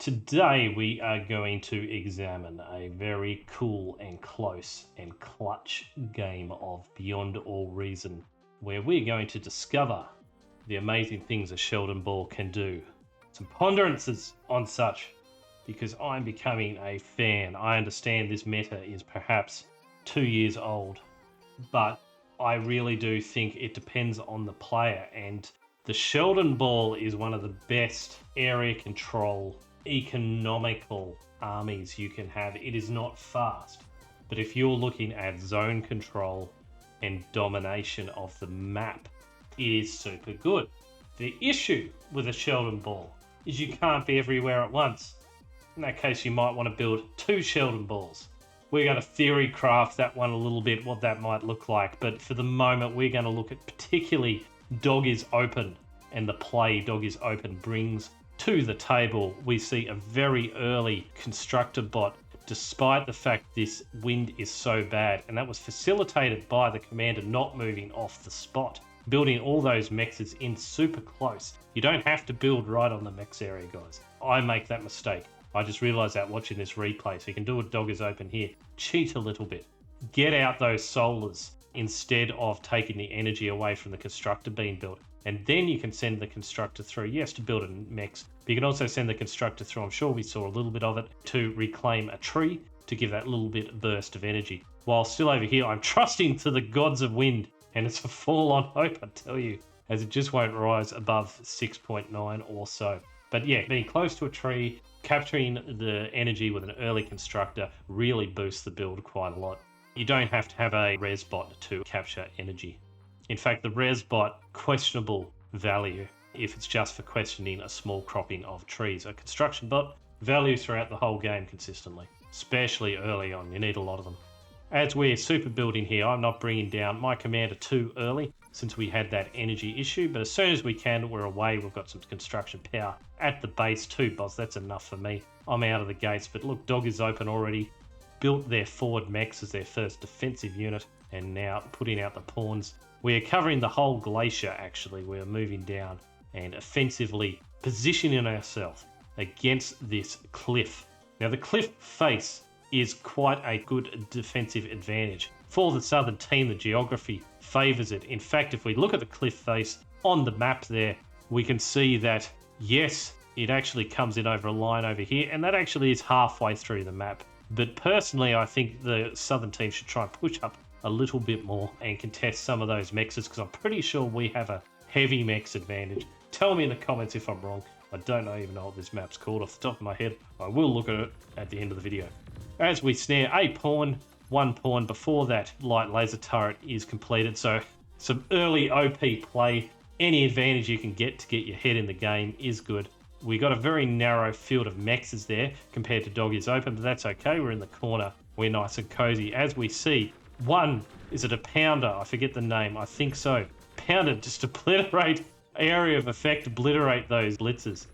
Today we are going to examine a very cool and close and clutch game of Beyond All Reason, where we're going to discover the amazing things a Sheldon ball can do. Some ponderances on such, because I'm becoming a fan. I understand this meta is perhaps 2 years old, but I really do think it depends on the player, and the Sheldon ball is one of the best area control economical armies you can have. It is not fast, but if you're looking at zone control and domination of the map, it is super good. The issue with a Sheldon ball is you can't be everywhere at once. In that case, you might want to build 2 Sheldon balls. We're going to theory craft that one a little bit, what that might look like, but for the moment we're going to look at particularly Dog is Open and the play Dog is Open brings to the table. We see a very early constructor bot, despite the fact this wind is so bad, and that was facilitated by the commander not moving off the spot, building all those mexes in super close. You don't have to build right on the mex area, guys. I make that mistake. I just realized that watching this replay. So you can do a Dog is Open here, cheat a little bit, get out those solars instead of taking the energy away from the constructor being built. And then you can send the constructor through, yes, to build a mech, but you can also send the constructor through, I'm sure we saw a little bit of it, to reclaim a tree, to give that little bit burst of energy. While still over here, I'm trusting to the gods of wind, and it's a fall-on hope, I tell you, as it just won't rise above 6.9 or so. But yeah, being close to a tree, capturing the energy with an early constructor really boosts the build quite a lot. You don't have to have a res bot to capture energy. In fact, the res bot, questionable value if it's just for questioning a small cropping of trees. A construction bot, value throughout the whole game consistently, especially early on. You need a lot of them. As we're super building here, I'm not bringing down my commander too early since we had that energy issue, but as soon as we can, we're away. We've got some construction power at the base too, boss. That's enough for me. I'm out of the gates, but look, Dog is Open already. Built their forward mechs as their first defensive unit, and now putting out the pawns. We're covering the whole glacier, actually. We're moving down and offensively positioning ourselves against this cliff. Now, the cliff face is quite a good defensive advantage. For the southern team, the geography favours it. In fact, if we look at the cliff face on the map there, we can see that, yes, it actually comes in over a line over here, and that actually is halfway through the map. But personally, I think the southern team should try and push up a little bit more and contest some of those mexes, because I'm pretty sure we have a heavy mex advantage. Tell me in the comments if I'm wrong. I don't even know what this map's called off the top of my head. I will look at it at the end of the video. As we snare a pawn, 1 pawn before that light laser turret is completed. So some early OP play. Any advantage you can get to get your head in the game is good. We got a very narrow field of mexes there compared to Dog is Open, but that's okay. We're in the corner. We're nice and cozy. As we see, one, is it a pounder? I forget the name. I think so. Pounder, just obliterate, area of effect, obliterate those blitzers.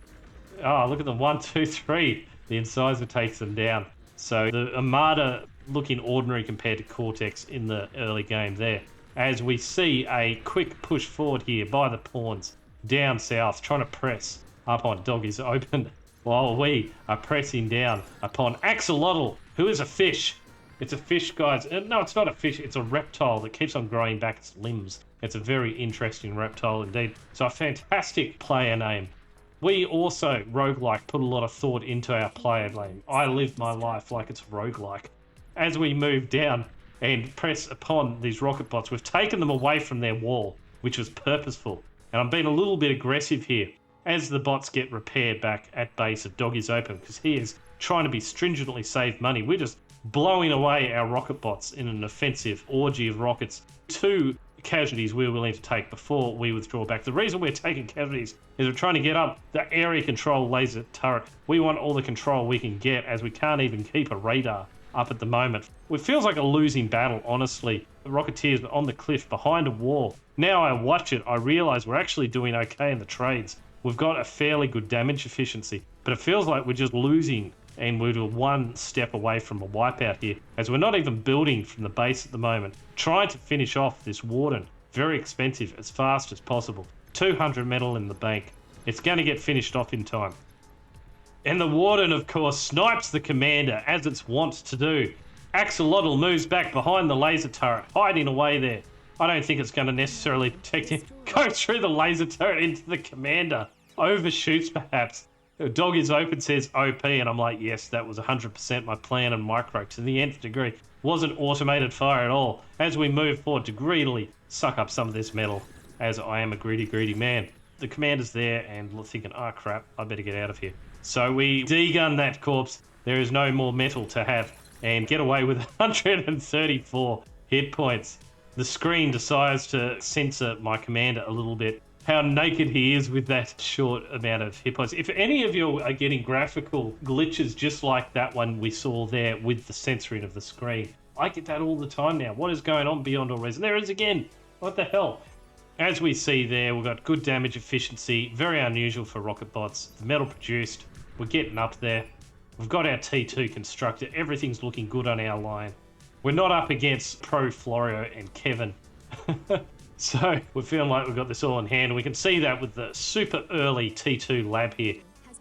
Oh, look at them. 1, 2, 3. The Incisor takes them down. So the Armada looking ordinary compared to Cortex in the early game there. As we see a quick push forward here by the pawns down south, trying to press up on Dog is Open, while we are pressing down upon Axolotl, who is a fish. It's a fish, guys. No, it's not a fish. It's a reptile that keeps on growing back its limbs. It's a very interesting reptile indeed. So a fantastic player name. We also, roguelike, put a lot of thought into our player name. I live my life like it's roguelike. As we move down and press upon these rocket bots, we've taken them away from their wall, which was purposeful. And I'm being a little bit aggressive here as the bots get repaired back at base of Dog is Open, because he is trying to be stringently save money. We're just blowing away our rocket bots in an offensive orgy of rockets. 2 casualties we're willing to take before we withdraw back. The reason we're taking casualties is we're trying to get up the area control laser turret. We want all the control we can get, as we can't even keep a radar up at the moment. It feels like a losing battle, honestly. The Rocketeers are on the cliff behind a wall. Now I watch it, I realise we're actually doing okay in the trades. We've got a fairly good damage efficiency, but it feels like we're just losing, and we're 1 step away from a wipeout here, as we're not even building from the base at the moment, trying to finish off this Warden. Very expensive, as fast as possible. 200 metal in the bank. It's going to get finished off in time. And the Warden, of course, snipes the commander, as it's wont to do. Axolotl moves back behind the laser turret, hiding away there. I don't think it's going to necessarily protect him. Goes through the laser turret into the commander. Overshoots, perhaps. Dog is open, says OP, and I'm like, yes, that was 100% my plan and micro to the nth degree. Wasn't automated fire at all. As we move forward to greedily suck up some of this metal, as I am a greedy man. The commander's there and thinking, oh crap, I better get out of here. So we degun that corpse. There is no more metal to have, and get away with 134 hit points. The screen decides to censor my commander a little bit. How naked he is with that short amount of hit points. If any of you are getting graphical glitches just like that one we saw there with the censoring of the screen, I get that all the time now. What is going on beyond all reason? There it is again. What the hell? As we see there, we've got good damage efficiency, very unusual for rocket bots. The metal produced, we're getting up there. We've got our T2 constructed. Everything's looking good on our line. We're not up against Pro Florio and Kevin. So we're feeling like we've got this all in hand. We can see that with the super early T2 lab here,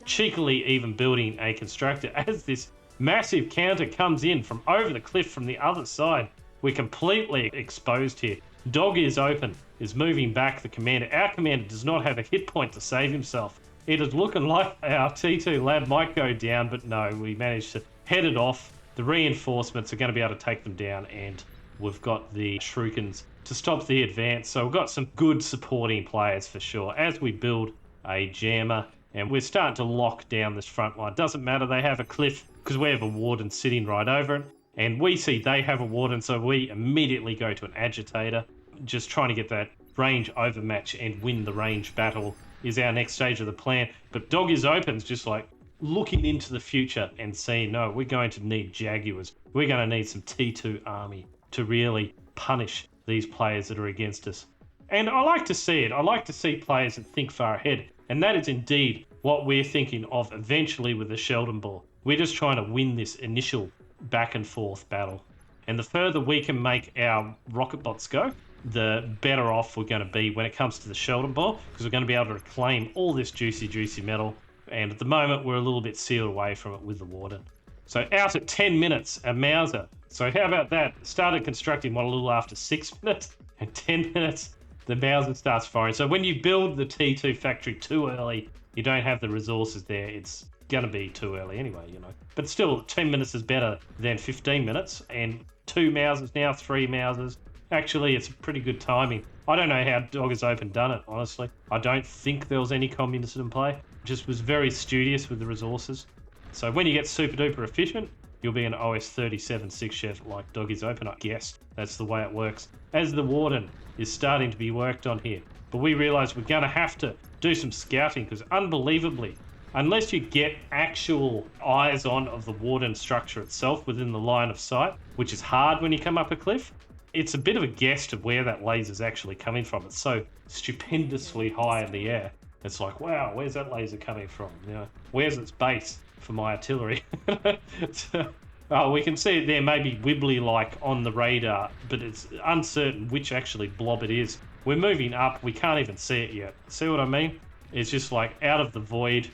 cheekily even building a constructor. As this massive counter comes in from over the cliff from the other side, we're completely exposed here. Dog is open, is moving back the commander. Our commander does not have a hit point to save himself. It is looking like our T2 lab might go down, but no, we managed to head it off. The reinforcements are going to be able to take them down, and we've got the shurikens to stop the advance. So we've got some good supporting players for sure as we build a jammer, and we're starting to lock down this front line. Doesn't matter, they have a cliff because we have a warden sitting right over it, and we see they have a warden, so we immediately go to an agitator. Just trying to get that range overmatch and win the range battle is our next stage of the plan. But Dog is Open's just like looking into the future and saying, no, we're going to need Jaguars. We're going to need some T2 army to really punish these players that are against us. And I like to see it. I like to see players that think far ahead. And that is indeed what we're thinking of eventually with the Sheldon Ball. We're just trying to win this initial back and forth battle. And the further we can make our rocket bots go, the better off we're going to be when it comes to the Sheldon Ball, because we're going to be able to reclaim all this juicy metal. And at the moment, we're a little bit sealed away from it with the Warden. So out at 10 minutes, a Mauser. So how about that? Started constructing one a little after 6 minutes, and 10 minutes, the Mauser starts firing. So when you build the T2 factory too early, you don't have the resources there. It's going to be too early anyway, you know. But still, 10 minutes is better than 15 minutes, and 2 Mausers now, 3 Mausers. Actually, it's pretty good timing. I don't know how Dog is Open done it, honestly. I don't think there was any communists in play. Just was very studious with the resources. So when you get super duper efficient, you'll be an OS 37 6 chef like Dog is Open, I guess. That's the way it works. As the Warden is starting to be worked on here. But we realise we're going to have to do some scouting because unbelievably, unless you get actual eyes on of the Warden structure itself within the line of sight, which is hard when you come up a cliff, it's a bit of a guess to where that laser's actually coming from. It's so stupendously high in the air. It's like, wow, where's that laser coming from? You know, where's its base for my artillery? We can see it there, maybe wibbly-like on the radar, but it's uncertain which actually blob it is. We're moving up, we can't even see it yet. See what I mean? It's just like out of the void.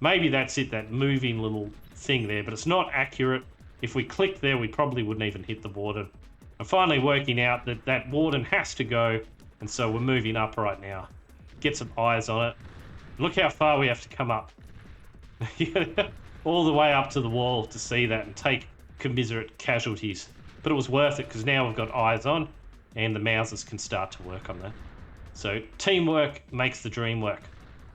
Maybe that's it, that moving little thing there, but it's not accurate. If we clicked there, we probably wouldn't even hit the Warden. I'm finally working out that that Warden has to go, and so we're moving up right now. Get some eyes on it. Look how far we have to come up. All the way up to the wall to see that and take commiserate casualties. But it was worth it because now we've got eyes on and the Mausers can start to work on that. So teamwork makes the dream work.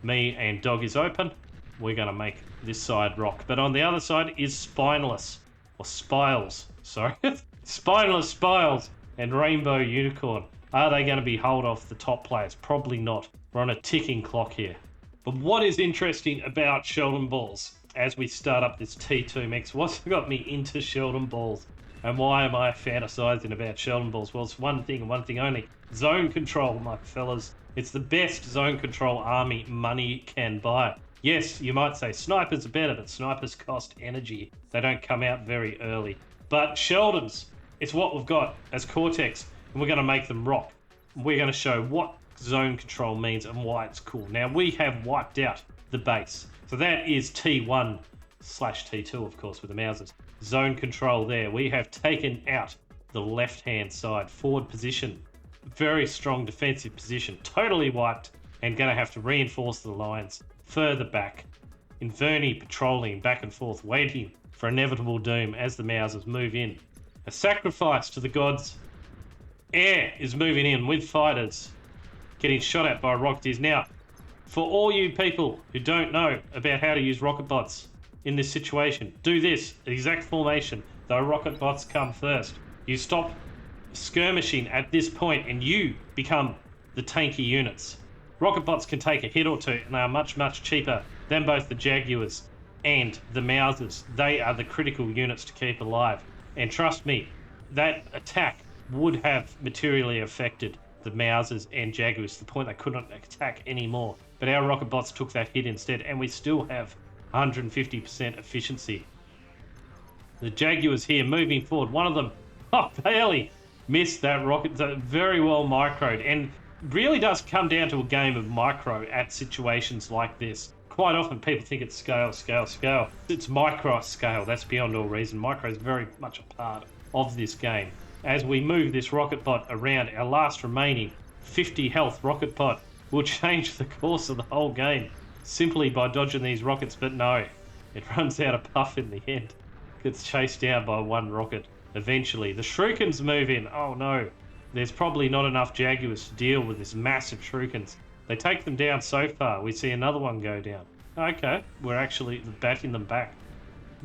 Me and Dog is Open. We're going to make this side rock. But on the other side is Spineless, or Spiles, sorry. Spineless Spiles and Rainbow Unicorn. Are they going to be hold off the top players? Probably not. We're on a ticking clock here. But what is interesting about Sheldon Balls as we start up this T2 mix? What's got me into Sheldon Balls? And why am I fantasizing about Sheldon Balls? Well, it's one thing and one thing only. Zone control, my fellas. It's the best zone control army money can buy. Yes, you might say snipers are better, but snipers cost energy. They don't come out very early. But Sheldons, it's what we've got as Cortex, and we're going to make them rock. We're going to show what zone control means and why it's cool. Now, we have wiped out the base. So that is T1 slash T2, of course, with the Mausers. Zone control there. We have taken out the left-hand side forward position. Very strong defensive position. Totally wiped, and going to have to reinforce the lines further back. Inverni patrolling back and forth, waiting for inevitable doom as the Mausers move in. A sacrifice to the gods. Air is moving in with fighters, getting shot at by rockets. Now, for all you people who don't know about how to use rocket bots in this situation, do this exact formation. The rocket bots come first. You stop skirmishing at this point and you become the tanky units. Rocket bots can take a hit or two and they are much, much cheaper than both the Jaguars and the Mausers. They are the critical units to keep alive. And trust me, that attack would have materially affected the Mausers and Jaguars to the point they couldn't attack anymore. But our rocket bots took that hit instead, and we still have 150% efficiency. The Jaguars here moving forward. One of them barely missed that rocket. Very well microed, and really does come down to a game of micro at situations like this. Quite often people think it's scale, scale, scale. It's micro scale. That's beyond all reason. Micro is very much a part of this game. As we move this rocket bot around, our last remaining 50 health rocket bot will change the course of the whole game simply by dodging these rockets, but no, it runs out of puff in the end. Gets chased down by one rocket eventually. The Shurikens move in. Oh no, there's probably not enough Jaguars to deal with this massive Shurikens. They take them down so far. We see another one go down. Okay, we're actually batting them back.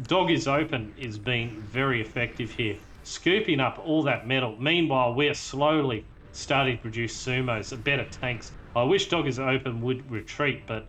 Dog is open is being very effective here, scooping up all that metal. Meanwhile, we're slowly starting to produce sumos and better tanks. I wish Dog is open would retreat, but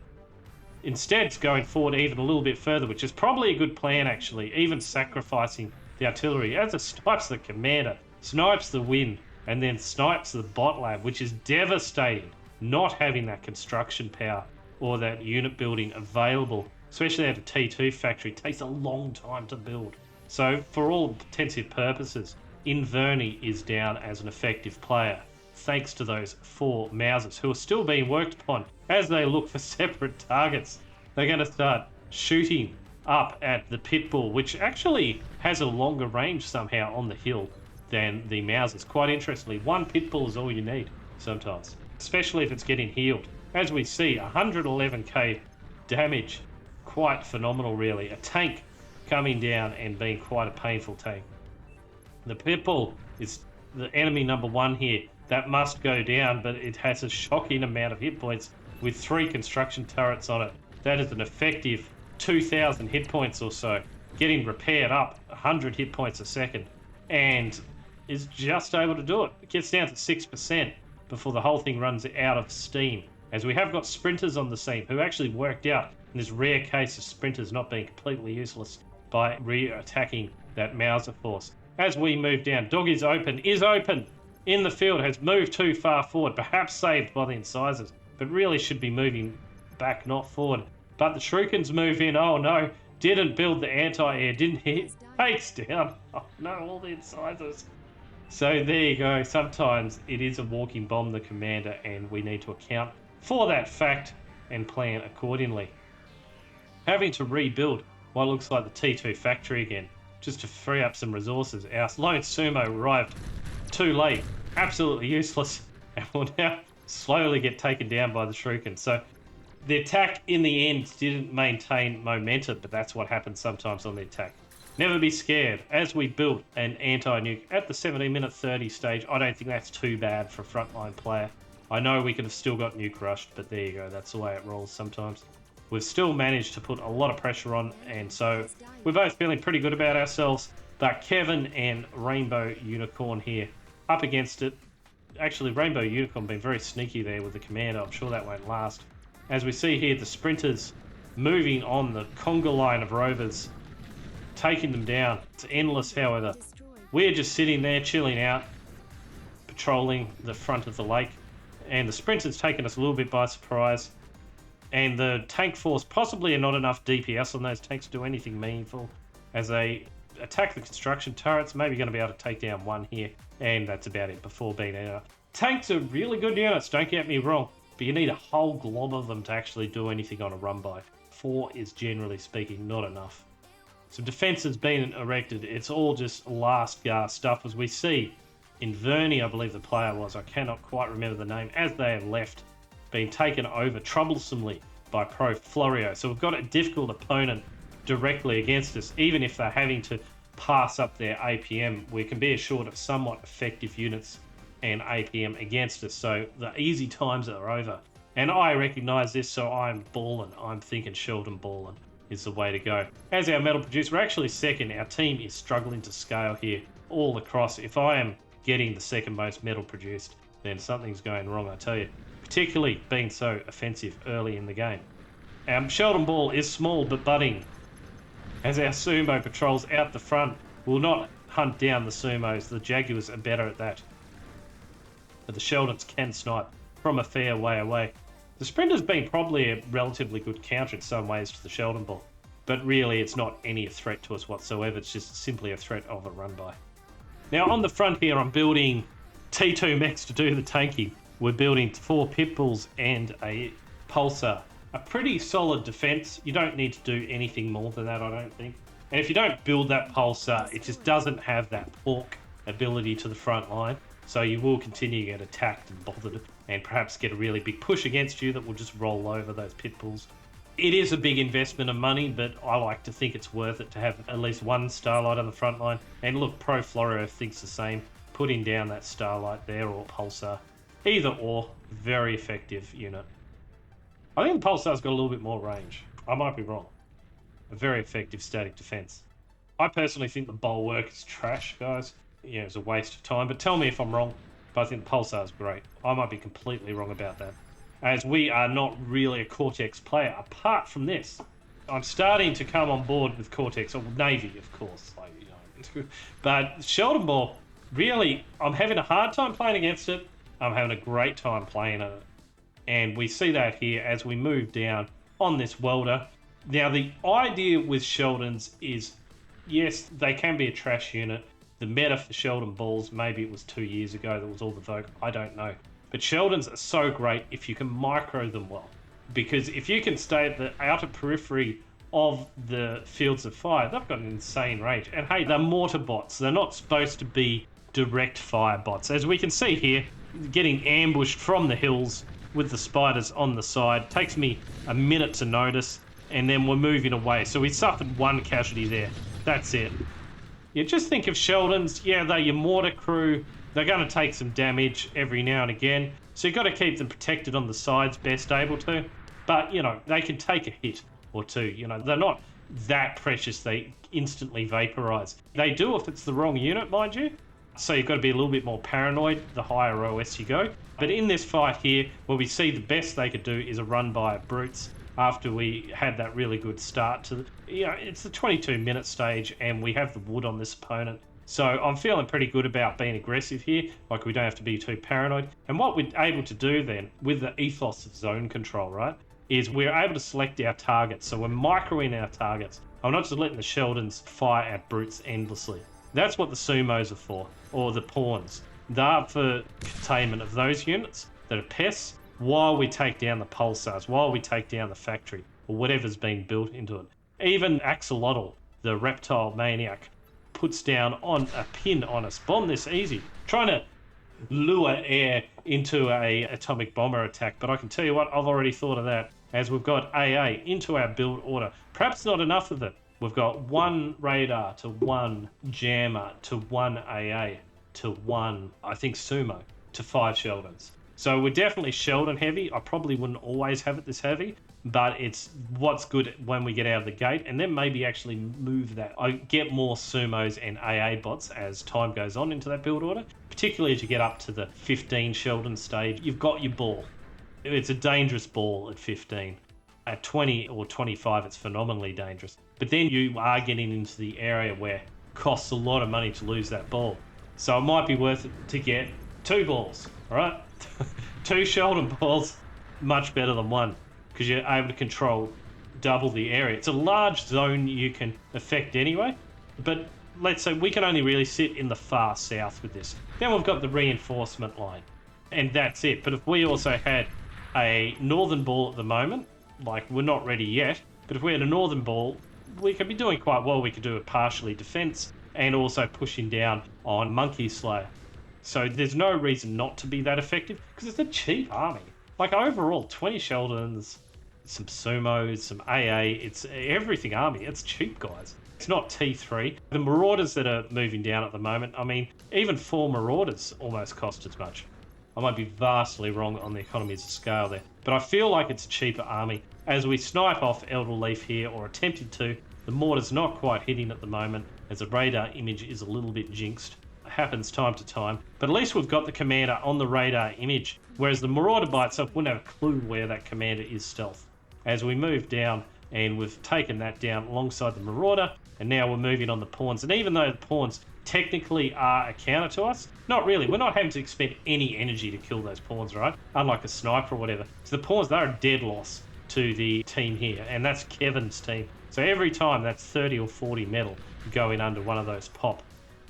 instead it's going forward even a little bit further, which is probably a good plan actually, even sacrificing the artillery as it snipes the commander, snipes the wind, and then snipes the bot lab, which is devastating not having that construction power or that unit building available, especially at a T2 factory. It takes a long time to build. So for all intensive purposes, Inverni is down as an effective player, thanks to those 4 Mausers who are still being worked upon as they look for separate targets. They're going to start shooting up at the Pitbull, which actually has a longer range somehow on the hill than the Mausers. Quite interestingly, 1 Pitbull is all you need sometimes, especially if it's getting healed. As we see, 111k damage. Quite phenomenal, really. A tank coming down and being quite a painful tank. The Pitbull is the enemy number 1 here. That must go down, but it has a shocking amount of hit points with 3 construction turrets on it. That is an effective 2,000 hit points or so, getting repaired up 100 hit points a second, and is just able to do it. It gets down to 6% before the whole thing runs out of steam, as we have got sprinters on the scene who actually worked out in this rare case of sprinters not being completely useless by re-attacking that Mauser force. As we move down, Dog is open in the field, has moved too far forward, perhaps saved by the incisors, but really should be moving back, not forward. But the Shurikens move in. Oh no, didn't build the anti-air, didn't hit, takes down. Oh no, all the incisors. So there you go. Sometimes it is a walking bomb, the commander, and we need to account for that fact and plan accordingly. Having to rebuild what looks like the T2 factory again, just to free up some resources. Our lone sumo arrived too late, absolutely useless, and will now slowly get taken down by the Shuriken. So the attack in the end didn't maintain momentum, but that's what happens sometimes on the attack. Never be scared. As we build an anti-nuke at the 17-minute 30 stage, I don't think that's too bad for a frontline player. I know we could have still got nuke rushed, but there you go. That's the way it rolls sometimes. We've still managed to put a lot of pressure on, and so we're both feeling pretty good about ourselves. But Kevin and Rainbow Unicorn here up against it. Actually, Rainbow Unicorn been very sneaky there with the commander. I'm sure that won't last. As we see here, the sprinters moving on the conga line of rovers, taking them down. It's endless, however. We're just sitting there, chilling out, patrolling the front of the lake. And the sprinters taken us a little bit by surprise. And the tank force possibly are not enough DPS on those tanks to do anything meaningful. As they attack the construction turrets, maybe going to be able to take down 1 here. And that's about it before being out. Tanks are really good units, don't get me wrong. But you need a whole glob of them to actually do anything on a run by. 4 is generally speaking not enough. Some defence has been erected. It's all just last gasp stuff, as we see in Verney, I believe the player was. I cannot quite remember the name, as they have left, being taken over troublesomely by Pro Florio. So we've got a difficult opponent directly against us. Even if they're having to pass up their APM, we can be assured of somewhat effective units and APM against us. So the easy times are over. And I recognise this, so I'm balling. I'm thinking Sheldon balling is the way to go. As our metal producer, we're actually second. Our team is struggling to scale here all across. If I am getting the second most metal produced, then something's going wrong, I tell you. Particularly being so offensive early in the game. Sheldon Ball is small but budding. As our sumo patrols out the front will not hunt down the sumos. The Jaguars are better at that. But the Sheldons can snipe from a fair way away. The Sprinter's been probably a relatively good counter in some ways to the Sheldon Ball. But really it's not any threat to us whatsoever. It's just simply a threat of a run-by. Now on the front here, I'm building T2 mechs to do the tanking. We're building 4 pit bulls and a pulsar. A pretty solid defense. You don't need to do anything more than that, I don't think. And if you don't build that pulsar, it just doesn't have that pork ability to the front line. So you will continue to get attacked and bothered and perhaps get a really big push against you that will just roll over those pit bulls. It is a big investment of money, but I like to think it's worth it to have at least one Starlight on the front line. And look, Pro Florio thinks the same. Putting down that Starlight there or Pulsar. Either or, very effective unit. I think the Pulsar's got a little bit more range. I might be wrong. A very effective static defense. I personally think the bulwark is trash, guys. Yeah, it's a waste of time, but tell me if I'm wrong. But I think the Pulsar's great. I might be completely wrong about that, as we are not really a Cortex player apart from this. I'm starting to come on board with Cortex, or Navy, of course. Like, you know. But Sheldon Ball, really, I'm having a hard time playing against it. I'm having a great time playing it. And we see that here as we move down on this welder. Now, the idea with Sheldons is, yes, they can be a trash unit. The meta for Sheldon Balls, maybe it was 2 years ago that was all the vogue. I don't know. But Sheldons are so great if you can micro them well. Because if you can stay at the outer periphery of the fields of fire, they've got an insane range. And hey, they're mortar bots. They're not supposed to be direct fire bots. As we can see here, getting ambushed from the hills with the spiders on the side. Takes me a minute to notice, and then we're moving away. So we suffered one casualty there. That's it. You just think of Sheldons, yeah, they're your mortar crew. They're going to take some damage every now and again. So you've got to keep them protected on the sides, best able to. But, you know, they can take a hit or two. You know, they're not that precious. They instantly vaporize. They do if it's the wrong unit, mind you. So you've got to be a little bit more paranoid the higher OS you go. But in this fight here, where we see the best they could do is a run by brutes after we had that really good start to, you know, it's the 22-minute stage and we have the wood on this opponent. So I'm feeling pretty good about being aggressive here, like we don't have to be too paranoid. And what we're able to do then, with the ethos of zone control, right, is we're able to select our targets. So we're microing our targets. I'm not just letting the Sheldons fire at brutes endlessly. That's what the sumos are for, or the pawns. They're for containment of those units that are pests while we take down the pulsars, while we take down the factory, or whatever's been built into it. Even Axolotl, the reptile maniac, puts down on a pin on us. Bomb this easy. Trying to lure air into a atomic bomber attack, but I can tell you what, I've already thought of that, as we've got AA into our build order. Perhaps not enough of it. We've got 1 radar to 1 jammer to 1 AA to 1, I think, sumo to 5 Sheldons. So we're definitely Sheldon heavy. I probably wouldn't always have it this heavy, but it's what's good when we get out of the gate, and then maybe actually move that. I get more sumos and AA bots as time goes on into that build order, particularly as you get up to the 15 Sheldon stage. You've got your ball. It's a dangerous ball at 15. At 20 or 25, it's phenomenally dangerous. But then you are getting into the area where it costs a lot of money to lose that ball. So it might be worth it to get 2 balls, all right? 2 Sheldon balls, much better than 1, because you're able to control double the area. It's a large zone you can affect anyway, but let's say we can only really sit in the far south with this. Then we've got the reinforcement line, and that's it. But if we also had a northern ball at the moment, like we're not ready yet, but if we had a northern ball, we could be doing quite well. We could do it partially defense and also pushing down on Monkey Slayer. So there's no reason not to be that effective because it's a cheap army. Like overall, 20 Sheldons, some Sumos, some AA, it's everything army. It's cheap, guys. It's not T3. The Marauders that are moving down at the moment, I mean, even 4 Marauders almost cost as much. I might be vastly wrong on the economies of scale there, but I feel like it's a cheaper army. As we snipe off Elder Leaf here, or attempted to, the mortar's not quite hitting at the moment, as the radar image is a little bit jinxed. It happens time to time, but at least we've got the commander on the radar image, whereas the Marauder by itself wouldn't have a clue where that commander is stealth. As we move down, and we've taken that down alongside the Marauder, and now we're moving on the pawns, and even though the pawns technically are a counter to us, not really. We're not having to expend any energy to kill those pawns, right? Unlike a sniper or whatever. So the pawns, they're a dead loss to the team here, and that's Kevin's team. So every time that's 30 or 40 metal going under one of those pop.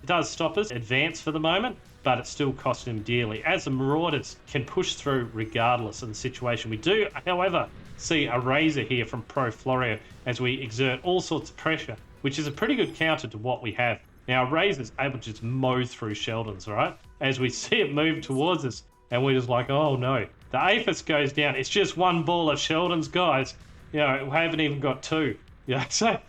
It does stop us advance for the moment, but it still costs him dearly, as the Marauders can push through regardless of the situation. We do, however, see a Razor here from Pro Florio as we exert all sorts of pressure, which is a pretty good counter to what we have. Now, Razor's able to just mow through Sheldons, right? As we see it move towards us, and we're just like, oh no. The Aphis goes down. It's just one ball of Sheldons, guys. You know, we haven't even got 2. Yeah, so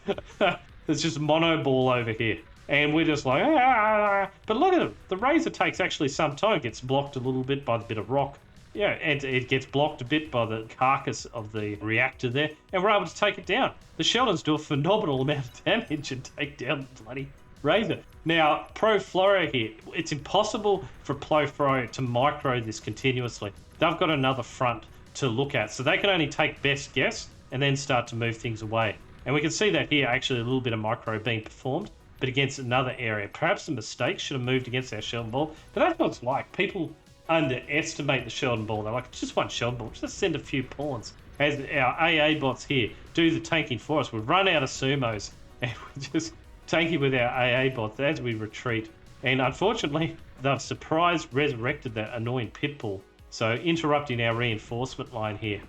there's just mono ball over here. And we're just like, ah. But look at him. The Razor takes actually some time. Gets blocked a little bit by the bit of rock. Yeah, and it gets blocked a bit by the carcass of the reactor there. And we're able to take it down. The Sheldons do a phenomenal amount of damage and take down the bloody Razor. Now, Pro Florio here, it's impossible for Pro Florio to micro this continuously. They've got another front to look at, so they can only take best guess and then start to move things away. And we can see that here, actually a little bit of micro being performed, but against another area. Perhaps a mistake, should have moved against our Sheldon Ball, but that's what it's like. People underestimate the Sheldon Ball. They're like, it's just one Sheldon Ball, just send a few pawns. As our AA bots here do the tanking for us, we run out of Sumos, and we just tanky with our AA bots as we retreat. And unfortunately, they've surprise resurrected that annoying Pitbull, so interrupting our reinforcement line here.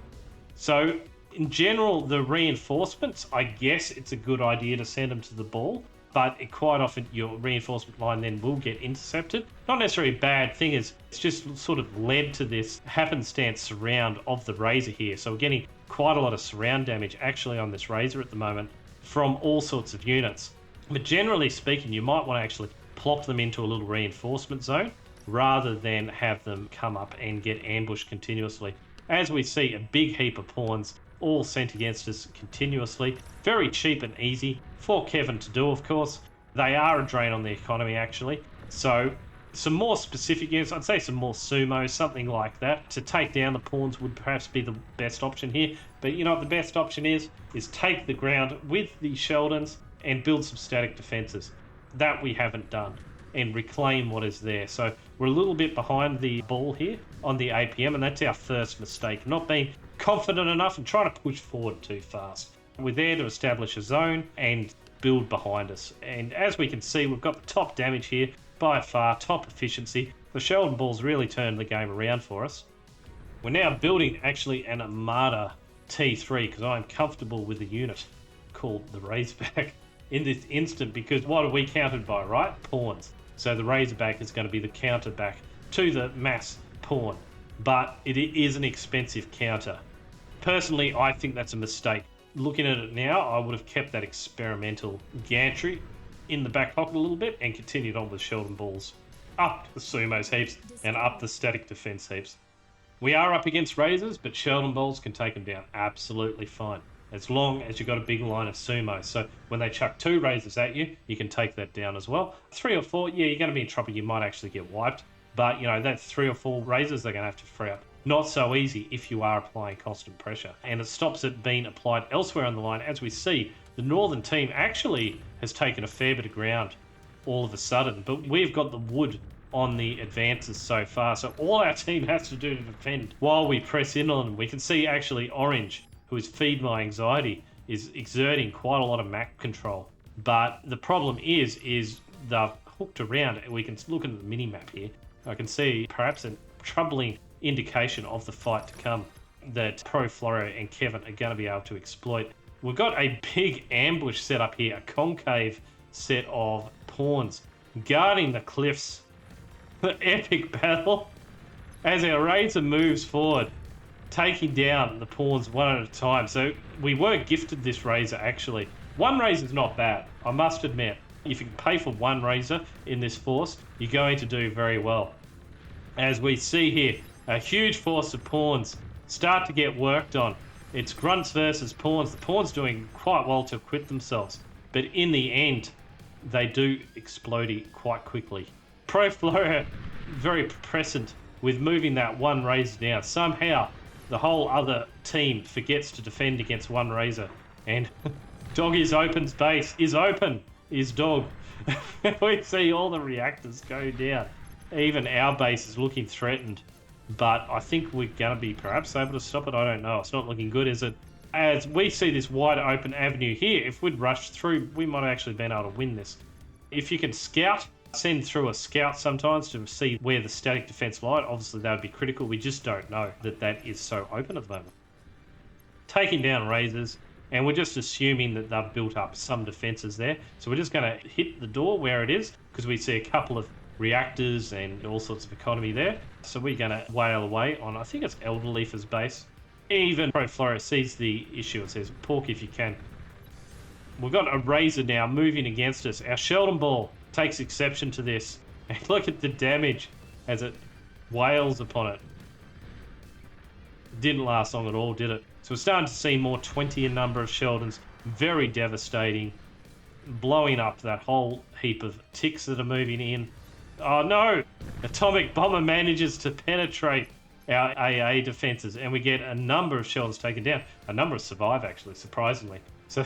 So in general, the reinforcements, I guess it's a good idea to send them to the ball, but quite often your reinforcement line then will get intercepted. Not necessarily a bad thing, it's just sort of led to this happenstance surround of the Razor here. So we're getting quite a lot of surround damage actually on this Razor at the moment from all sorts of units. But generally speaking, you might want to actually plop them into a little reinforcement zone rather than have them come up and get ambushed continuously. As we see, a big heap of pawns all sent against us continuously. Very cheap and easy for Kevin to do, of course. They are a drain on the economy, actually. So some more specific units, I'd say some more Sumos, something like that. To take down the pawns would perhaps be the best option here. But you know what the best option is take the ground with the Sheldons and build some static defenses. That we haven't done, and reclaim what is there. So we're a little bit behind the ball here on the APM, and that's our first mistake, not being confident enough and trying to push forward too fast. We're there to establish a zone and build behind us. And as we can see, we've got the top damage here, by far, top efficiency. The Sheldon Balls really turned the game around for us. We're now building actually an Armada T3 because I'm comfortable with the unit called the Razorback in this instant, because what are we countered by, right? Pawns. So the Razorback is going to be the counter back to the mass pawn, but it is an expensive counter. Personally, I think that's a mistake. Looking at it now, I would have kept that experimental gantry in the back pocket a little bit and continued on with Sheldon Balls. Up the Sumos heaps and up the static defense heaps. We are up against Razors, but Sheldon Balls can take them down absolutely fine, as long as you've got a big line of Sumos. So when they chuck 2 Razors at you, you can take that down as well. 3 or 4, yeah, you're going to be in trouble. You might actually get wiped. But, you know, that's 3 or 4 Razors they're going to have to free up. Not so easy if you are applying constant pressure. And it stops it being applied elsewhere on the line. As we see, the Northern team actually has taken a fair bit of ground all of a sudden. But we've got the wood on the advances so far. So all our team has to do to defend while we press in on them. We can see actually Orange, who is Feed My Anxiety, is exerting quite a lot of map control. But the problem is they've hooked around. We can look at the mini-map here. I can see perhaps a troubling indication of the fight to come that Pro Florio and Kevin are going to be able to exploit. We've got a big ambush set up here, a concave set of pawns guarding the cliffs. The epic battle as our Razor moves forward, taking down the pawns one at a time. So we were gifted this Razor actually. One Razor's not bad, I must admit. If you can pay for one Razor in this force, you're going to do very well. As we see here, a huge force of pawns start to get worked on. It's grunts versus pawns. The pawns doing quite well to acquit themselves, but in the end, they do explode quite quickly. Pro Flora very present with moving that one Razor down. Somehow, the whole other team forgets to defend against one Razor, and Doggy's open base is open. Is Dog. We see all the reactors go down. Even our base is looking threatened. But I think we're going to be perhaps able to stop it. I don't know. It's not looking good, is it? As we see this wide open avenue here, if we'd rushed through, we might have actually been able to win this. If you can scout, send through a scout sometimes to see where the static defense lied. Obviously, that would be critical. We just don't know that is so open at the moment. Taking down Razors, and we're just assuming that they've built up some defenses there. So we're just going to hit the door where it is, because we see a couple of reactors and all sorts of economy there. So we're going to wail away on, I think it's Elderleafer's base. Even Pro Flora sees the issue and says, pork if you can. We've got a Razor now moving against us. Our Sheldon Ball takes exception to this. And look at the damage as it wails upon it. Didn't last long at all, did it? So we're starting to see more 20 in number of Sheldons. Very devastating. Blowing up that whole heap of ticks that are moving in. Oh no! Atomic Bomber manages to penetrate our AA defenses, and we get a number of Sheldons taken down. A number survive, actually, surprisingly. So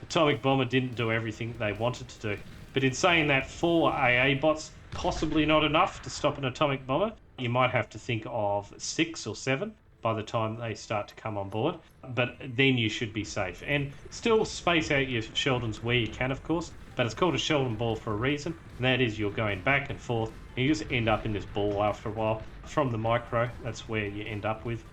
Atomic Bomber didn't do everything they wanted to do. But in saying that, 4 AA bots, possibly not enough to stop an Atomic Bomber. You might have to think of 6 or 7 by the time they start to come on board. But then you should be safe. And still space out your Sheldons where you can, of course. But it's called a Sheldon Ball for a reason. And that is you're going back and forth. And you just end up in this ball after a while. From the micro, that's where you end up with.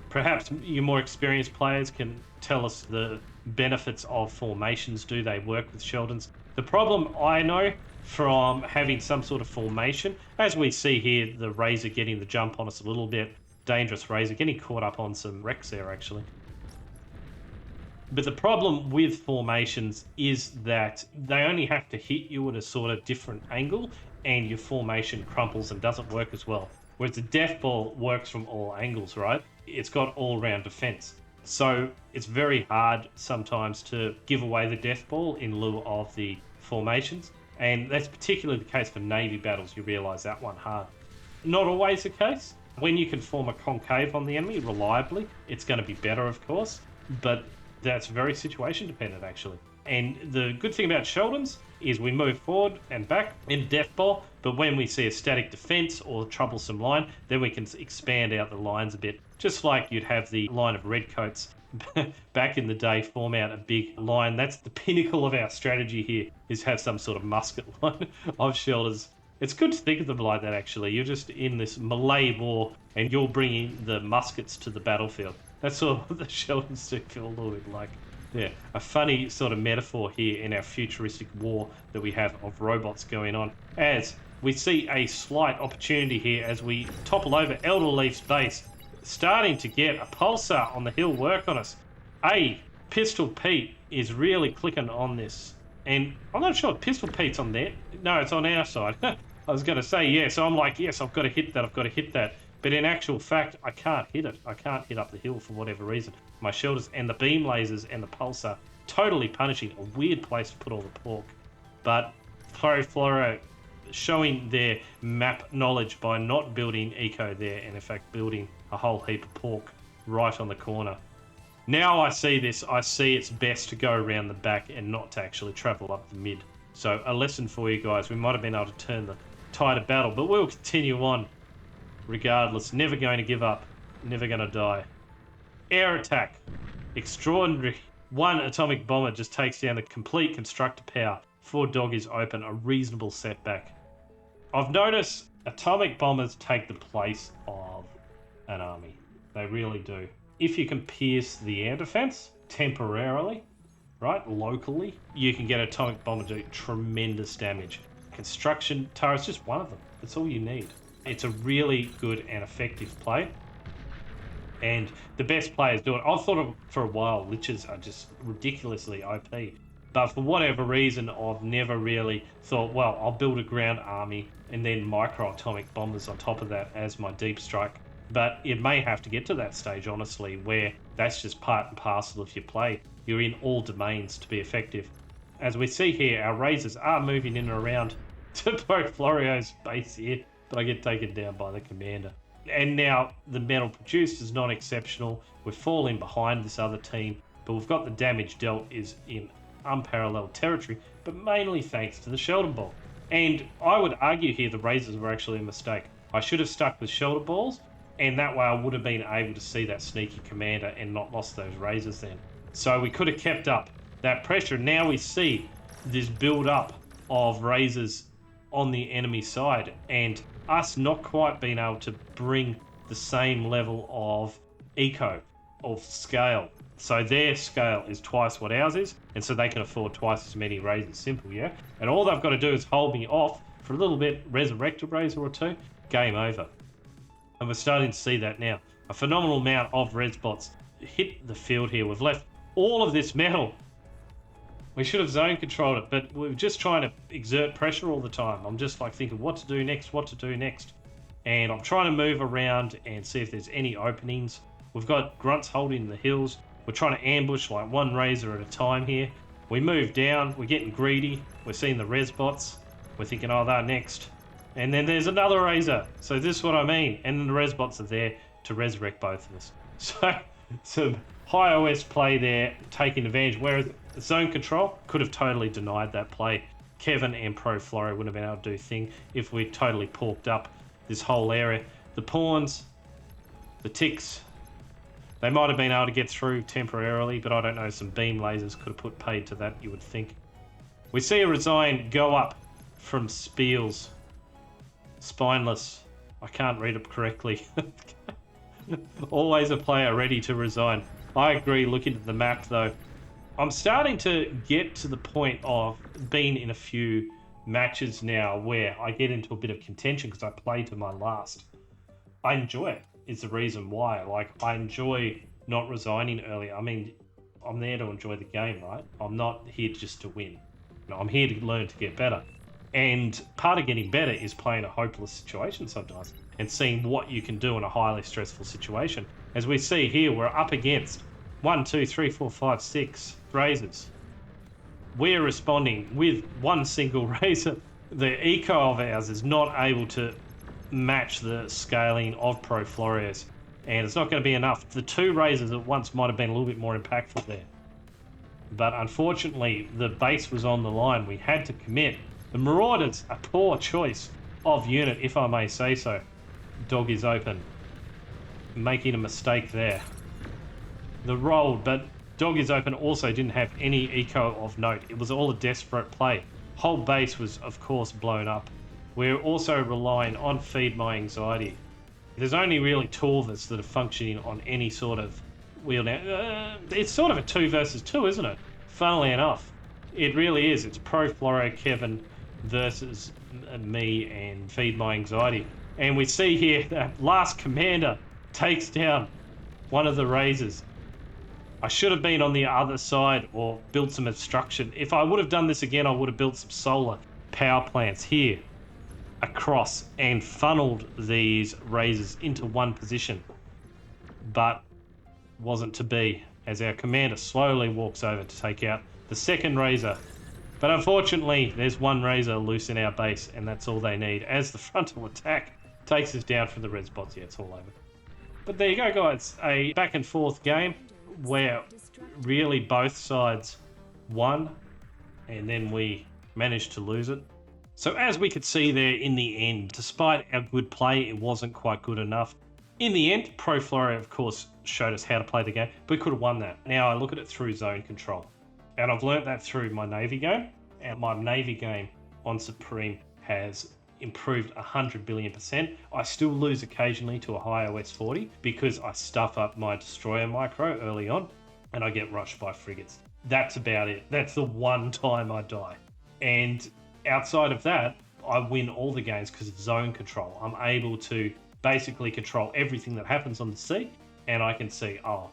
Perhaps your more experienced players can tell us the benefits of formations. Do they work with Sheldons? The problem I know from having some sort of formation, as we see here, the Razor getting the jump on us a little bit. Dangerous Razor, getting caught up on some wrecks there, actually. But the problem with formations is that they only have to hit you at a sort of different angle, and your formation crumples and doesn't work as well. Whereas the Death Ball works from all angles, right? It's got all-round defense. So it's very hard sometimes to give away the Death Ball in lieu of the formations. And that's particularly the case for Navy battles. You realize that one hard. Not always the case. When you can form a concave on the enemy reliably, it's going to be better, of course. But that's very situation dependent, actually. And the good thing about Sheldons is we move forward and back in Death Ball, but when we see a static defense or troublesome line, then we can expand out the lines a bit. Just like you'd have the line of redcoats back in the day form out a big line. That's the pinnacle of our strategy here, is have some sort of musket line of Sheldons. It's good to think of them like that, actually. You're just in this Malay war and you're bringing the muskets to the battlefield. That's sort of what the Sheldons do feel a little bit like. Yeah, a funny sort of metaphor here in our futuristic war that we have of robots going on. As we see a slight opportunity here as we topple over Elderleaf's base, starting to get a pulsar on the hill work on us. Pistol Pete is really clicking on this. And I'm not sure, Pistol Pete's on there. No, it's on our side. I was going to say, yeah, so I'm like, yes, I've got to hit that. But in actual fact, I can't hit it. I can't hit up the hill for whatever reason. My Sheldons and the beam lasers and the pulsar totally punishing. A weird place to put all the pork. But Pro Flora showing their map knowledge by not building eco there and in fact building a whole heap of pork right on the corner. Now I see this, I see it's best to go around the back and not to actually travel up the mid. So a lesson for you guys. We might have been able to turn the tide of battle, but we'll continue on regardless. Never going to give up. Never going to die. Air attack. Extraordinary. One atomic bomber just takes down the complete constructor power. 4 doggies open. A reasonable setback. I've noticed atomic bombers take the place of an army. They really do. If you can pierce the air defense, temporarily, right, locally, you can get atomic bomber do tremendous damage. Construction turret's just one of them. That's all you need. It's a really good and effective play. And the best players do it. I've thought of for a while, liches are just ridiculously OP. But for whatever reason, I've never really thought, well, I'll build a ground army and then micro-atomic bombers on top of that as my deep strike. But it may have to get to that stage, honestly, where that's just part and parcel of your play. You're in all domains to be effective. As we see here, our Razors are moving in and around to Pro Florio's base here, but I get taken down by the commander. And now the metal produced is not exceptional. We're falling behind this other team, but we've got the damage dealt is in unparalleled territory, but mainly thanks to the Sheldon Ball. And I would argue here the Razors were actually a mistake. I should have stuck with Sheldon Balls, and that way I would have been able to see that sneaky commander and not lost those Razors then. So we could have kept up that pressure. Now we see this build up of Razors on the enemy side, and us not quite being able to bring the same level of eco, of scale. So their scale is twice what ours is, and so they can afford twice as many Razors. Simple, yeah? And all they've got to do is hold me off for a little bit, resurrect a Razor or two, game over. And we're starting to see that now. A phenomenal amount of red spots hit the field here. We've left all of this metal. We should have zone controlled it, but we're just trying to exert pressure all the time. I'm just like thinking what to do next, what to do next. And I'm trying to move around and see if there's any openings. We've got grunts holding the hills. We're trying to ambush like one Razor at a time here. We move down, we're getting greedy. We're seeing the res bots. We're thinking, oh, they're next. And then there's another Razor. So this is what I mean. And then the res bots are there to resurrect both of us. So some high OS play there, taking advantage. Whereas zone control could have totally denied that play. Kevin and Pro Florio wouldn't have been able to do a thing if we totally porked up this whole area. The pawns, the ticks, they might have been able to get through temporarily, but I don't know, some beam lasers could have put paid to that, you would think. We see a Resign go up from Spiels. Spineless. I can't read it correctly. Always a player ready to resign. I agree, looking at the map though. I'm starting to get to the point of being in a few matches now where I get into a bit of contention because I play to my last. I enjoy it. Is the reason why. Like, I enjoy not resigning early. I mean, I'm there to enjoy the game, right? I'm not here just to win. No, I'm here to learn to get better. And part of getting better is playing a hopeless situation sometimes and seeing what you can do in a highly stressful situation. As we see here, we're up against 1, 2, 3, 4, 5, 6 Razors. We're responding with one single Razor. The eco of ours is not able to match the scaling of Pro Florios, and it's not going to be enough. The two Razors at once might have been a little bit more impactful there, but unfortunately the base was on the line. We had to commit. The Marauders, a poor choice of unit, if I may say so. Dog is open, making a mistake there. The roll, but Dog is open also didn't have any eco of note. It was all a desperate play. Whole base was of course blown up. We're also relying on Feed My Anxiety. There's only really two of us that are functioning on any sort of wheel now. It's sort of a 2 versus 2, isn't it? Funnily enough, it really is. It's Pro Florio Kevin versus me and Feed My Anxiety. And we see here that last commander takes down one of the Razors. I should have been on the other side or built some obstruction. If I would have done this again, I would have built some solar power plants here across and funneled these Razors into one position, but wasn't to be, as our commander slowly walks over to take out the second Razor. But unfortunately there's one Razor loose in our base, and that's all they need as the frontal attack takes us down from the red spots. Yeah, it's all over. But there you go, guys, a back and forth game where really both sides won, and then we managed to lose it. So as we could see there in the end, despite our good play, it wasn't quite good enough. In the end, Pro Florio, of course, showed us how to play the game. We could have won that. Now I look at it through zone control. And I've learnt that through my Navy game. And my Navy game on Supreme has improved 100 billion%. I still lose occasionally to a high OS 40 because I stuff up my Destroyer micro early on. and I get rushed by frigates. That's about it. That's the one time I die. And outside of that, I win all the games because of zone control. I'm able to basically control everything that happens on the sea, and I can see, oh,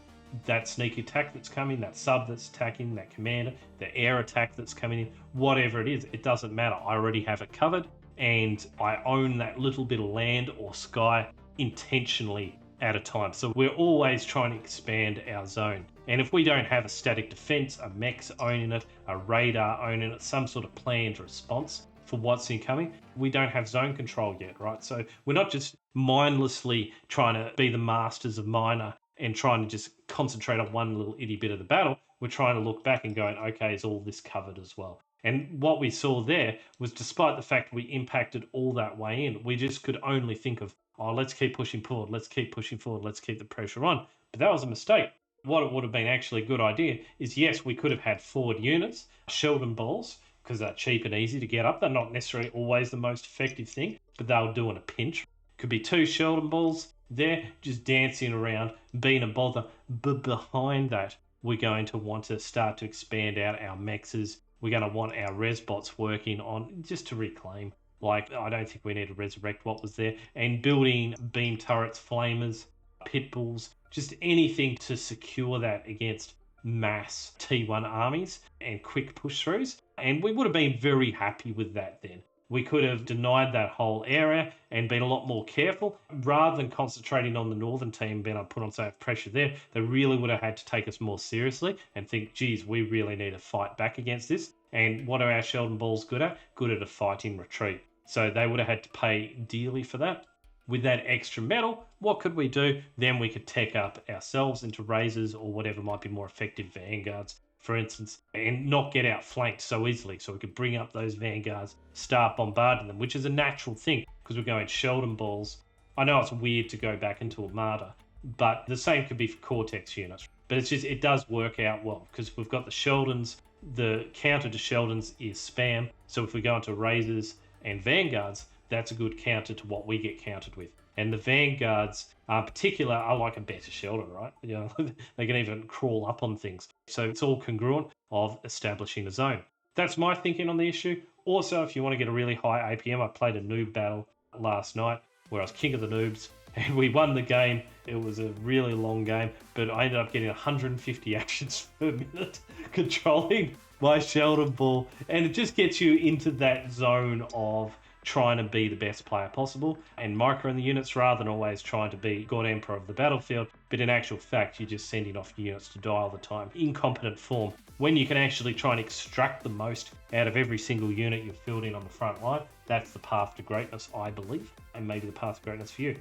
that sneak attack that's coming, that sub that's attacking, that commander, the air attack that's coming in, whatever it is, it doesn't matter. I already have it covered, and I own that little bit of land or sky intentionally at a time. So we're always trying to expand our zone. And if we don't have a static defense, a mech's owning it, a radar owning it, some sort of planned response for what's incoming, we don't have zone control yet, right? So we're not just mindlessly trying to be the masters of minor and trying to just concentrate on one little itty bit of the battle. We're trying to look back and going, okay, is all this covered as well? And what we saw there was, despite the fact we impacted all that way in, we just could only think of, oh, let's keep pushing forward, let's keep pushing forward, let's keep the pressure on. But that was a mistake. What it would have been actually a good idea is, yes, we could have had forward units, Sheldon balls, because they're cheap and easy to get up. They're not necessarily always the most effective thing, but they'll do in a pinch. Could be 2 Sheldon balls there, just dancing around, being a bother. But behind that, we're going to want to start to expand out our mexes. We're going to want our res bots working on, just to reclaim. Like, I don't think we need to resurrect what was there. And building beam turrets, flamers, pit bulls, just anything to secure that against mass T1 armies and quick push throughs. And we would have been very happy with that then. We could have denied that whole area and been a lot more careful. Rather than concentrating on the northern team being able to put on so much pressure there, they really would have had to take us more seriously and think, geez, we really need to fight back against this. And what are our Sheldon balls good at? Good at a fighting retreat. So they would have had to pay dearly for that. With that extra metal, what could we do? Then we could tech up ourselves into razors or whatever might be more effective vanguards, for instance, and not get outflanked so easily. So we could bring up those vanguards, start bombarding them, which is a natural thing because we're going Sheldon balls. I know it's weird to go back into Armada, but the same could be for Cortex units. But it's just, it does work out well because we've got the Sheldons. The counter to Sheldons is spam. So if we go into razors and vanguards, that's a good counter to what we get countered with. And the vanguards, particular, are like a better Sheldon, right? You know, they can even crawl up on things. So it's all congruent of establishing a zone. That's my thinking on the issue. Also, if you want to get a really high APM, I played a noob battle last night where I was king of the noobs and we won the game. It was a really long game, but I ended up getting 150 actions per minute controlling my Sheldon ball. And it just gets you into that zone of trying to be the best player possible and microing the units rather than always trying to be God Emperor of the battlefield. But in actual fact, you're just sending off units to die all the time, incompetent form. When you can actually try and extract the most out of every single unit you're fielding on the front line, that's the path to greatness, I believe, and maybe the path to greatness for you.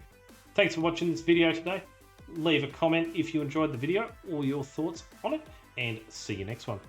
Thanks for watching this video today. Leave a comment if you enjoyed the video or your thoughts on it, and see you next one.